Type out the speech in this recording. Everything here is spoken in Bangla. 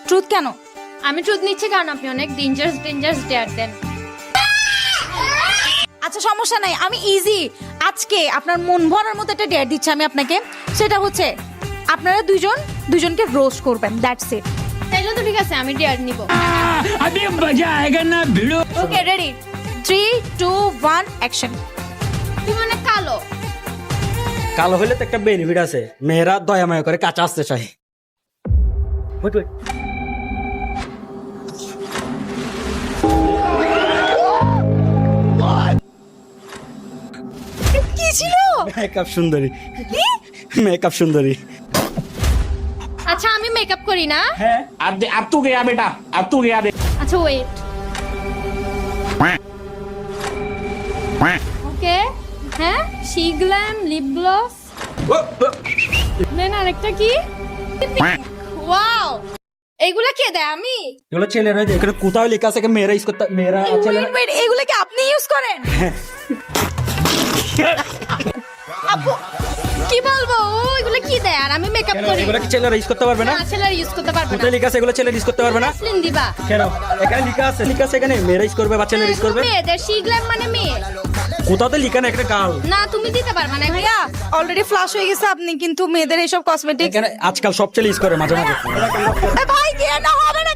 ট্রুথ কেন? আমি ট্রুথ নিচ্ছি কারণ আপনি অনেক ডেঞ্জারাস ডেয়ার দেন। আচ্ছা সমস্যা নাই, আমি ইজি আজকে আপনার মন ভরার মতো একটা ডেয়ার দিচ্ছি আমি আপনাকে। সেটা হচ্ছে আপনারা দুজনকে রোস্ট করবেন, দ্যাটস ইট। তাইলে তো ঠিক আছে, আমি ডেয়ার নিব। अभी मजा आएगा ना भिड़ो। Okay ready, 3 2 1 action. তুমি অনেক কালো। কালো হইলে তো একটা বেনিফিট আছে, মেয়েরা দয়া মায়া করে কাঁচা আসতে চায়। Wait, wait. কি ছিল? মেকআপ সুন্দরী, মেকআপ সুন্দরী। আচ্ছা আমি মেকআপ করি না। अब तू गया बेटा, अब तू गया আচ্ছা ওয়েট, ওকে। হ্যাঁ, শিগ্ল্যাম লিপ গ্লস। দেন আরেকটা কি? ওয়াও, এগুলা কে দেয়? আমি এগুলো ছেলেরা, এখানে কোথাও লেখা আছে মেয়েরা ইউজ করতে, মেয়েরা ছেলেরা। ওয়েট, এগুলো কি আপনি ইউজ করেন? আপু কি বলবো, ও এগুলা কি দেয়? আর আমি মেকআপ করি। এগুলো কি ছেলেরা ইউজ করতে পারবে না? না, ছেলেরা ইউজ করতে পারবে না। কোথায় লেখা আছে এগুলো ছেলেরা ইউজ করতে পারবে না? ভ্যাসলিন দিবা। কেন? এখানে লেখা আছে এখানে মেয়েরা ইউজ করবে বা ছেলেরা ইউজ করবে। মেয়েদের শিগ্ল্যাম মানে মেয়ে। কোথাও তো লেখা না, একটা গার্ল। না তুমি দিতে পারবে না। ভাইয়া অলরেডি ফ্লাশ হয়ে গেছে আপনি, কিন্তু মেয়েদের এইসব কসমেটিক্স এখানে আজকাল সব ছেলে ইউজ করে মাঝে মাঝে। ভাই দিয়ে না হবে না